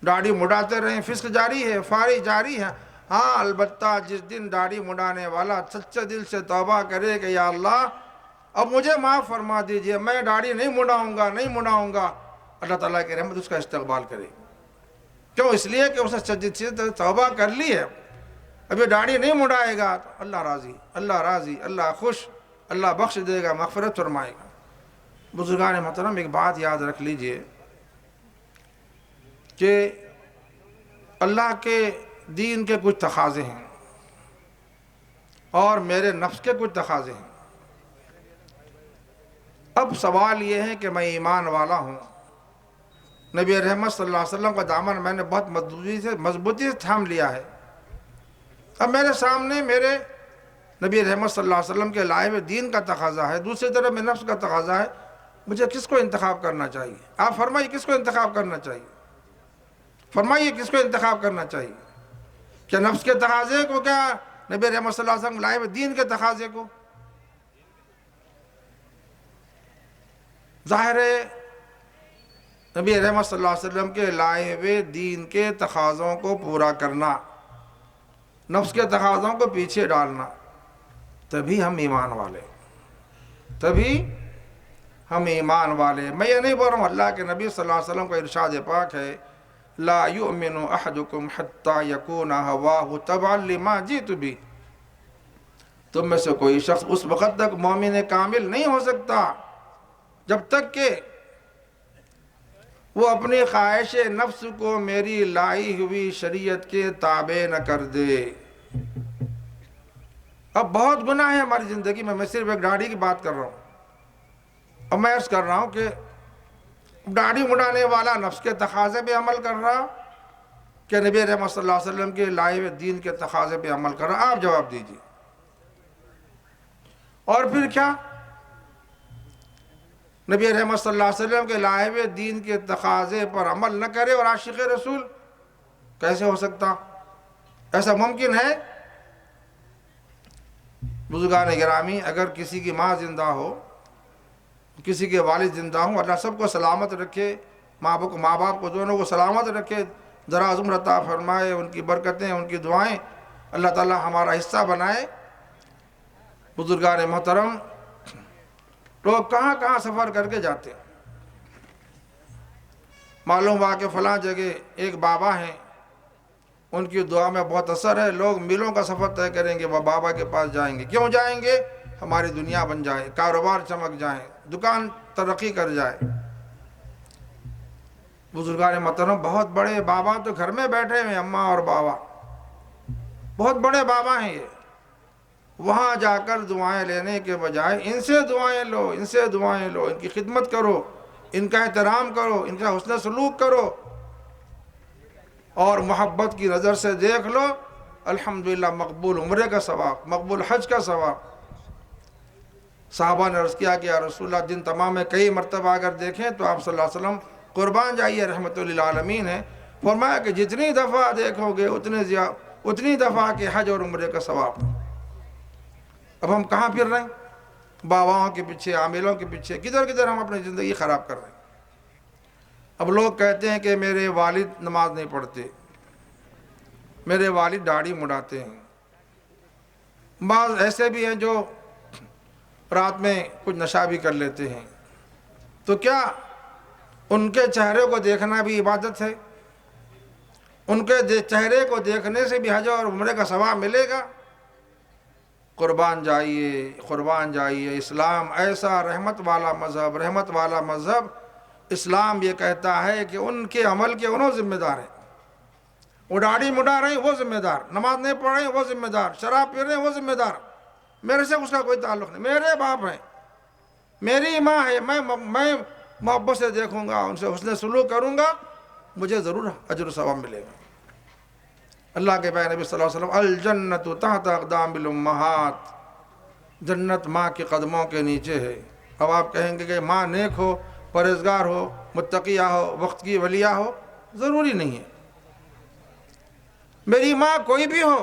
داڑھی مڑاتے رہیں، فسق جاری ہے، فاری جاری ہے۔ ہاں البتہ جس دن داڑھی مڑانے والا سچے دل سے توبہ کرے کہ یا اللہ اب مجھے معاف فرما دیجئے، میں داڑھی نہیں مڑاؤں گا، اللہ تعالیٰ کی رحمت اس کا استقبال کرے۔ کیوں؟ اس لیے کہ اس نے سچے دل سے توبہ کر لی ہے، اب یہ داڑھی نہیں مڑائے گا تو اللہ راضی، اللہ خوش، اللہ بخش دے گا، مغفرت فرمائے گا۔ بزرگان محترم، ایک بات یاد رکھ لیجئے کہ اللہ کے دین کے کچھ تقاضے ہیں اور میرے نفس کے کچھ تقاضے ہیں۔ اب سوال یہ ہے کہ میں ایمان والا ہوں، نبی رحمت صلی اللہ علیہ وسلم کا دامن میں نے بہت مضبوطی سے تھام لیا ہے، اب میرے سامنے میرے نبی رحمت صلی اللہ علیہ وسلم کے لائے ہوئے دین کا تقاضا ہے، دوسری طرف میرے نفس کا تقاضا ہے، مجھے کس کو انتخاب کرنا چاہیے؟ آپ فرمائیے کس کو انتخاب کرنا چاہیے؟ فرمائیے کس کو انتخاب کرنا چاہیے؟ کیا نفس کے تقاضے کو، کیا نبی رحمت صلی اللہ علیہ وسلم لائے ہوئے دین کے تقاضے کو؟ ظاہر ہے نبی رحمت صلی اللہ علیہ وسلم کے لائے ہوئے دین کے تقاضوں کو پورا کرنا، نفس کے تقاضوں کو پیچھے ڈالنا، تبھی ہم ایمان والے۔ میں یہ نہیں بول رہا ہوں، اللہ کے نبی صلی اللہ علیہ وسلم کا ارشاد پاک ہے لا یؤمن احدکم حتی یکون ہواہ تبعا لما جئت بہ، تم میں سے کوئی شخص اس وقت تک مومن کامل نہیں ہو سکتا جب تک کہ وہ اپنی خواہش نفس کو میری لائی ہوئی شریعت کے تابع نہ کر دے۔ اب بہت گناہ ہے ہماری زندگی میں صرف ایک داڑھی کی بات کر رہا ہوں، اب میں عرض کر رہا ہوں کہ داڑھی مڑانے والا نفس کے تقاضے پہ عمل کر رہا کہ نبی رحمت صلی اللہ علیہ وسلم کے لائے ہوئے دین کے تقاضے پہ عمل کر رہا؟ آپ جواب دیجیے۔ اور پھر کیا نبی رحمت صلی اللہ علیہ وسلم کے لائے ہوئے دین کے تقاضے پر عمل نہ کرے اور عاشق رسول؟ کیسے ہو سکتا؟ ایسا ممکن ہے؟ بزرگان گرامی، اگر کسی کی ماں زندہ ہو، کسی کے والد زندہ ہوں، اللہ سب کو سلامت رکھے، ماں باپ کو دونوں کو سلامت رکھے، دراز عمر عطا فرمائے، ان کی برکتیں، ان کی دعائیں اللہ تعالی ہمارا حصہ بنائے۔ بزرگان محترم، لوگ کہاں کہاں سفر کر کے جاتے ہیں، معلوم ہوا کہ فلاں جگہ ایک بابا ہیں، ان کی دعا میں بہت اثر ہے، لوگ میلوں کا سفر طے کریں گے، وہ بابا کے پاس جائیں گے۔ کیوں جائیں گے؟ ہماری دنیا بن جائے، کاروبار چمک جائیں، دکان ترقی کر جائے۔ بزرگان محترم، بہت بڑے بابا تو گھر میں بیٹھے ہوئے، اماں اور بابا بہت بڑے بابا ہیں یہ، وہاں جا کر دعائیں لینے کے بجائے ان سے دعائیں لو، ان کی خدمت کرو، ان کا احترام کرو، ان کا حسن سلوک کرو، اور محبت کی نظر سے دیکھ لو، الحمدللہ مقبول عمرے کا ثواب، مقبول حج کا ثواب۔ صحابہ نے عرض کیا کہ یا رسول اللہ، دن تمام میں کئی مرتبہ اگر دیکھیں تو آپ صلی اللہ علیہ وسلم قربان جائیے، رحمت للعالمین ہے، فرمایا کہ جتنی دفعہ دیکھو گے اتنی دفعہ کہ حج اور عمرے کا ثواب۔ اب ہم کہاں پھر رہے ہیں؟ باباؤں کے پیچھے، عاملوں کے پیچھے، کدھر کدھر ہم اپنی زندگی خراب کر رہے ہیں۔ اب لوگ کہتے ہیں کہ میرے والد نماز نہیں پڑھتے، میرے والد داڑھی مڈاتے ہیں۔ بعض ایسے بھی ہیں جو رات میں کچھ نشہ بھی کر لیتے ہیں، تو کیا ان کے چہرے کو دیکھنا بھی عبادت ہے؟ ان کے چہرے کو دیکھنے سے بھی حج اور عمرے کا ثواب ملے گا؟ قربان جائیے، اسلام ایسا رحمت والا مذہب، اسلام یہ کہتا ہے کہ ان کے عمل کے انہوں ذمہ دار ہیں۔ وہ داڑھی مڈا رہے ہیں وہ ذمہ دار، نماز نہیں پڑھ رہے ہیں وہ ذمہ دار، شراب پی رہے ہیں وہ ذمہ دار۔ میرے سے اس کا کوئی تعلق نہیں، میرے باپ ہیں، میری ماں ہے، میں محبت سے دیکھوں گا، ان سے حسن سلوک کروں گا، مجھے ضرور اجر و ثواب ملے گا۔ اللہ کے پیارے نبی صلی اللہ علیہ وسلم، الجنت تحت اقدام الامہات، جنت ماں کے قدموں کے نیچے ہے۔ اب آپ کہیں گے کہ ماں نیک ہو، پرہیزگار ہو، متقیہ ہو، وقت کی ولیہ ہو، ضروری نہیں ہے۔ میری ماں کوئی بھی ہو،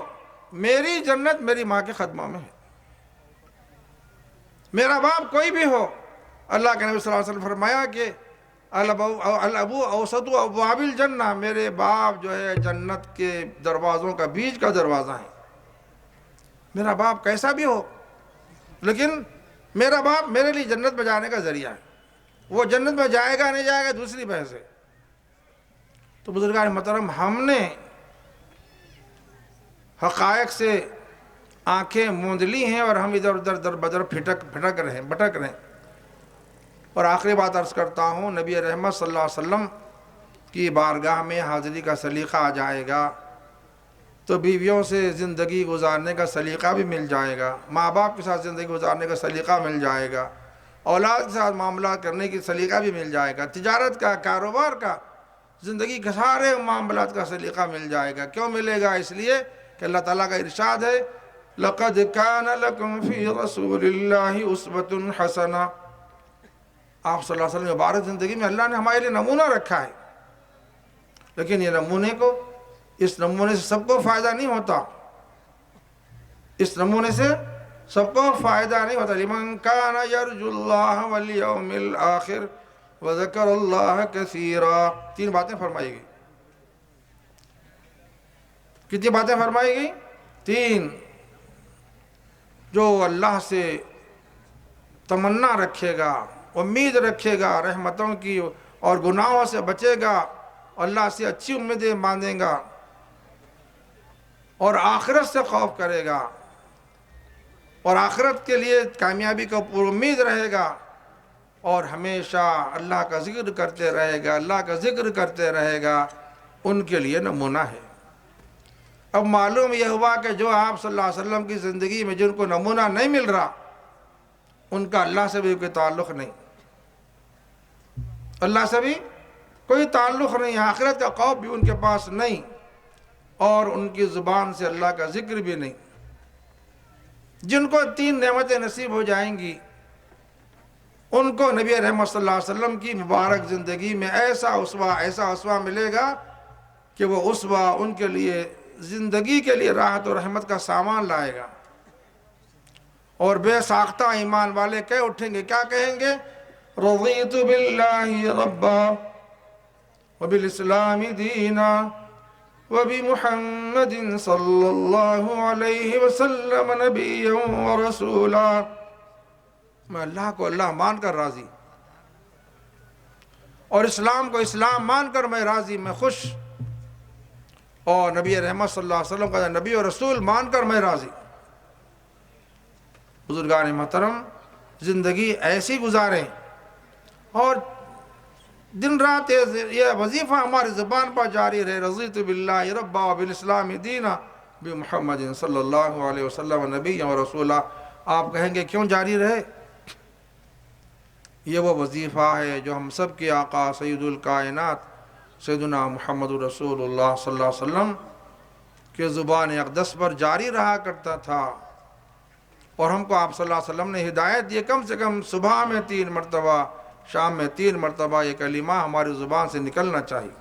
میری جنت میری ماں کے قدموں میں ہے۔ میرا باپ کوئی بھی ہو، اللہ کے نبی صلی اللہ علیہ وسلم فرمایا کہ الابو اوسط ابواب الجنہ، میرے باپ جو ہے جنت کے دروازوں کا بیچ کا دروازہ ہے۔ میرا باپ کیسا بھی ہو، لیکن میرا باپ میرے لیے جنت میں جانے کا ذریعہ ہے۔ وہ جنت میں جائے گا نہیں جائے گا دوسری بحث ہے۔ تو بزرگان محترم، ہم نے حقائق سے آنکھیں موند لی ہیں اور ہم ادھر ادھر در بدر بھٹک رہے ہیں۔ اور آخری بات عرض کرتا ہوں، نبی رحمت صلی اللہ علیہ وسلم کی بارگاہ میں حاضری کا سلیقہ آ جائے گا تو بیویوں سے زندگی گزارنے کا سلیقہ بھی مل جائے گا، ماں باپ کے ساتھ زندگی گزارنے کا سلیقہ مل جائے گا، اولاد کے ساتھ معاملات کرنے کی سلیقہ بھی مل جائے گا، تجارت کا، کاروبار کا، زندگی کے سارے معاملات کا سلیقہ مل جائے گا۔ کیوں ملے گا؟ اس لیے کہ اللہ تعالیٰ کا ارشاد ہے، لَقَدْ كَانَ لَكُمْ فِي رَسُولِ اللَّهِ أُسْوَةٌ حَسَنَةٌ۔ آپ صلی اللہ علیہ وسلم مبارک زندگی میں اللہ نے ہمارے لیے نمونہ رکھا ہے، لیکن یہ اس نمونے سے سب کو فائدہ نہیں ہوتا، اس نمونے سے سب کو فائدہ نہیں ہوتا۔ لِمَنْ كَانَ يَرْجُو اللَّهَ وَالْيَوْمِ الْآخِرِ وَذَكَرَ اللَّهَ كَثِيرًا۔ 3 باتیں فرمائی گئی۔ کتنی باتیں فرمائی گئی؟ 3۔ جو اللہ سے تمنا رکھے گا، امید رکھے گا رحمتوں کی اور گناہوں سے بچے گا، اللہ سے اچھی امیدیں باندھے گا اور آخرت سے خوف کرے گا اور آخرت کے لیے کامیابی کا پر امید رہے گا اور ہمیشہ اللہ کا ذکر کرتے رہے گا، ان کے لیے نمونہ ہے۔ اب معلوم یہ ہوا کہ جو آپ صلی اللہ علیہ وسلم کی زندگی میں جن کو نمونہ نہیں مل رہا، ان کا اللہ سے بھی کوئی تعلق نہیں، اللہ سے بھی کوئی تعلق نہیں، آخرت کا خوف بھی ان کے پاس نہیں اور ان کی زبان سے اللہ کا ذکر بھی نہیں۔ جن کو 3 نعمتیں نصیب ہو جائیں گی، ان کو نبی رحمت صلی اللہ علیہ وسلم کی مبارک زندگی میں ایسا اسوہ ملے گا کہ وہ اسوہ ان کے لیے زندگی کے لیے راحت اور رحمت کا سامان لائے گا۔ اور بے ساختہ ایمان والے کہہ اٹھیں گے، کیا کہیں گے؟ رضیت باللہ ربا وبالاسلام دینا وبمحمد صلی اللہ علیہ وسلم نبیا ورسولا۔ میں اللہ کو اللہ مان کر راضی اور اسلام کو اسلام مان کر میں راضی، میں خوش، اور نبی رحمت صلی اللہ علیہ وسلم کا نبی اور رسول مان کر میں راضی۔ بزرگان محترم، زندگی ایسی گزاریں اور دن رات یہ وظیفہ ہماری زبان پر جاری رہے، رضیت باللہ ربا وبالاسلام دینا بمحمد صلی اللہ علیہ وسلم نبی و رسولہ۔ آپ کہیں گے کیوں جاری رہے؟ یہ وہ وظیفہ ہے جو ہم سب کے آقا سید الکائنات سیدنا محمد رسول اللہ صلی اللہ علیہ وسلم کے زبان اقدس پر جاری رہا کرتا تھا، اور ہم کو آپ صلی اللہ علیہ وسلم نے ہدایت دی کم سے کم صبح میں 3 مرتبہ، شام میں 3 مرتبہ یہ کلمہ ہماری زبان سے نکلنا چاہیے۔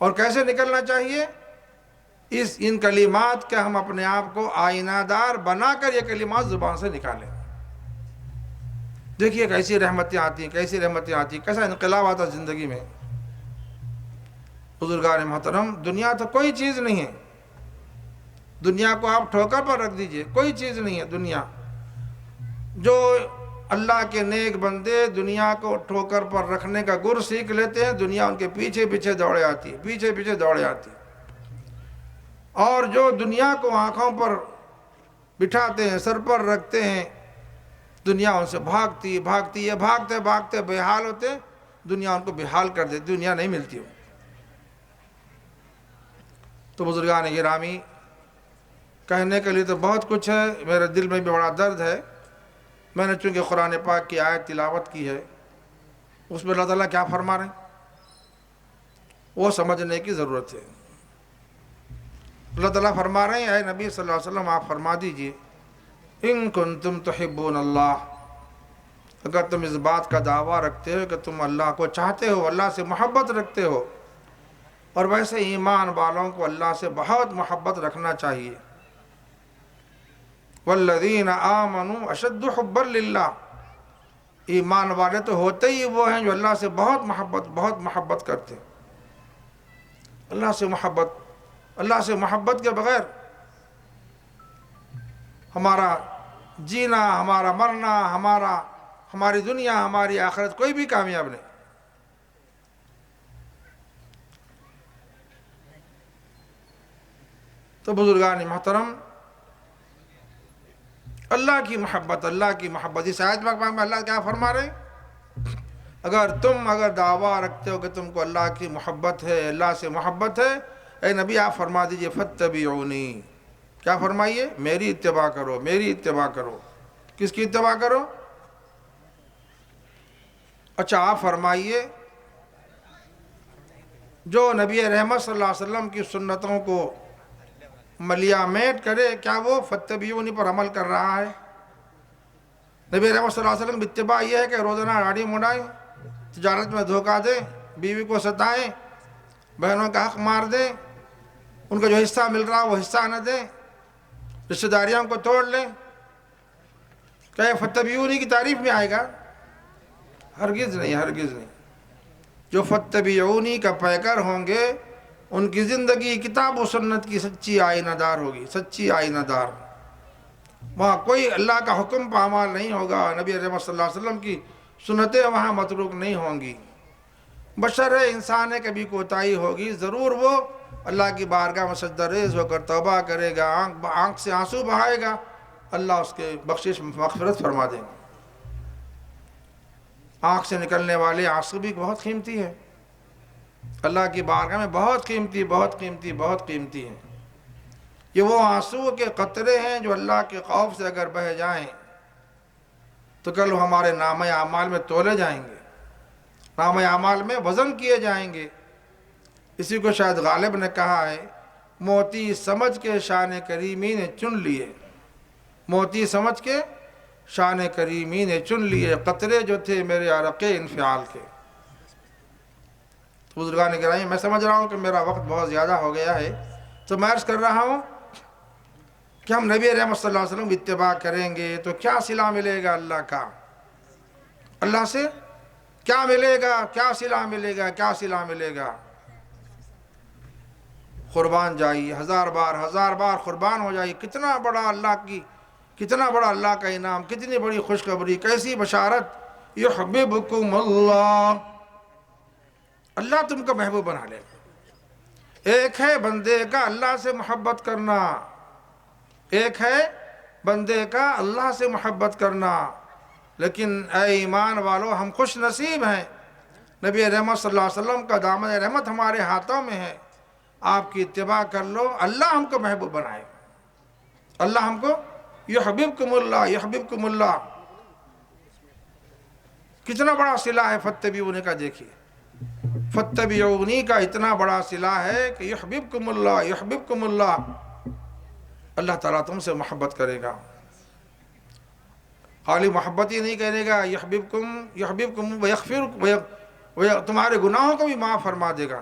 اور کیسے نکلنا چاہیے؟ ان کلمات کے ہم اپنے آپ کو آئینہ دار بنا کر یہ کلمات زبان سے نکالیں۔ دیکھیے کیسی رحمتیں آتی ہیں، کیسی رحمتیں آتی ہیں، کیسا انقلاب آتا ہے زندگی میں۔ بزرگان محترم، دنیا تو کوئی چیز نہیں ہے، دنیا کو آپ ٹھوکر پر رکھ دیجئے، کوئی چیز نہیں ہے دنیا۔ جو اللہ کے نیک بندے دنیا کو ٹھوکر پر رکھنے کا گر سیکھ لیتے ہیں، دنیا ان کے پیچھے پیچھے دوڑے آتی ہے، پیچھے پیچھے دوڑے آتی ہے۔ اور جو دنیا کو آنکھوں پر بٹھاتے ہیں، سر پر رکھتے ہیں، دنیا ان سے بھاگتی بھاگتی ہے، بھاگتے بھاگتے بے حال ہوتے، دنیا ان کو بے حال کر دیتی، دنیا نہیں ملتی ہو۔ تو بزرگان گرامی، کہنے کے لیے تو بہت کچھ ہے، میرے دل میں بھی بڑا درد ہے۔ میں نے چونکہ قرآن پاک کی آیت تلاوت کی ہے، اس میں اللہ تعالیٰ کیا فرما رہے ہیں وہ سمجھنے کی ضرورت ہے۔ اللہ تعالیٰ فرما رہے ہیں، اے نبی صلی اللہ علیہ وسلم آپ فرما دیجئے، ان کنتم تحبون اللہ، اگر تم اس بات کا دعویٰ رکھتے ہو کہ تم اللہ کو چاہتے ہو، اللہ سے محبت رکھتے ہو، اور ویسے ایمان والوں کو اللہ سے بہت محبت رکھنا چاہیے۔ والذین آمنوا اشد حبا للہ، ایمان والے تو ہوتے ہی وہ ہیں جو اللہ سے بہت محبت کرتے ہیں۔ اللہ سے محبت کے بغیر ہمارا جینا، ہمارا مرنا، ہماری دنیا، ہماری آخرت کوئی بھی کامیاب نہیں۔ تو بزرگان محترم، اللہ کی محبت اس آیت میں اللہ کیا فرما رہے ہیں؟ اگر دعویٰ رکھتے ہو کہ تم کو اللہ کی محبت ہے، اللہ سے محبت ہے، اے نبی آپ فرما دیجئے فاتبعونی، کیا فرمائیے؟ میری اتباع کرو، میری اتباع کرو۔ کس کی اتباع کرو؟ اچھا آپ فرمائیے، جو نبی رحمت صلی اللہ علیہ وسلم کی سنتوں کو ملیا میٹ کرے، کیا وہ فاتبعونی پر عمل کر رہا ہے؟ نبی رحمت صلی اللہ علیہ وسلم کی اتباع یہ ہے کہ روزانہ داڑھی منڈائیں، تجارت میں دھوکہ دیں، بیوی کو ستائیں، بہنوں کا حق مار دیں، ان کا جو حصہ مل رہا وہ حصہ نہ دیں، رشتہ داریوں کو توڑ لیں، کیا یہ فاتبعونی کی تعریف میں آئے گا؟ ہرگز نہیں، ہرگز نہیں۔ جو فاتبعونی کا پیکر ہوں گے، ان کی زندگی کتاب و سنت کی سچی آئینہ دار ہوگی، سچی آئینہ دار۔ وہاں کوئی اللہ کا حکم پامال نہیں ہوگا، نبی رحمت صلی اللہ علیہ وسلم کی سنتیں وہاں متروک نہیں ہوں گی۔ بشر انسان ہے، کبھی کوتاہی ہوگی، ضرور وہ اللہ کی بارگاہ میں سجدہ ریز ہو کر توبہ کرے گا، آنکھ سے آنسو بہائے گا، اللہ اس کے بخشش مغفرت فرما دیں گے۔ آنکھ سے نکلنے والے آنسو بھی بہت قیمتی ہے، اللہ کی بارگاہ میں بہت قیمتی، بہت قیمتی، بہت قیمتی ہیں۔ یہ وہ آنسو کے قطرے ہیں جو اللہ کے خوف سے اگر بہہ جائیں تو کل ہمارے نامہ اعمال میں تولے جائیں گے، نامہ اعمال میں وزن کیے جائیں گے۔ اسی کو شاید غالب نے کہا ہے، موتی سمجھ کے شان کریمی نے چن لیے، موتی سمجھ کے شان کریمی نے چن لیے، قطرے جو تھے میرے عرق انفعال کے۔ تو بزرگان گرامی، میں سمجھ رہا ہوں کہ میرا وقت بہت زیادہ ہو گیا ہے، تو میں عرض کر رہا ہوں کہ ہم نبی رحمت صلی اللہ علیہ وسلم کی اتباع کریں گے تو کیا صلہ ملے گا اللہ کا؟ اللہ سے کیا ملے گا؟ کیا صلہ ملے گا؟ کیا صلہ ملے گا؟ قربان جائیے، ہزار بار قربان ہو جائیے۔ کتنا بڑا اللہ کا انعام، کتنی بڑی خوشخبری، کیسی بشارت! یحببکم اللہ، اللہ تم کو محبوب بنا لے گا۔ ایک ہے بندے کا اللہ سے محبت کرنا، ایک ہے بندے کا اللہ سے محبت کرنا، لیکن اے ایمان والو، ہم خوش نصیب ہیں، نبی رحمت صلی اللہ علیہ وسلم کا دامن رحمت ہمارے ہاتھوں میں ہے۔ آپ کی اتباع کر لو، اللہ ہم کو محبوب بنائے گا، اللہ ہم کو یحببکم اللہ، یحببکم اللہ۔ کتنا بڑا صلہ ہے فاتبعونی کا، دیکھیے فاتبعونی کا اتنا بڑا صلہ ہے کہ یحببکم اللہ، یحببکم اللہ، اللہ تعالیٰ تم سے محبت کرے گا۔ خالی محبت ہی نہیں کرے گا، یحببکم ویغفر، تمہارے گناہوں کو بھی معاف فرما دے گا۔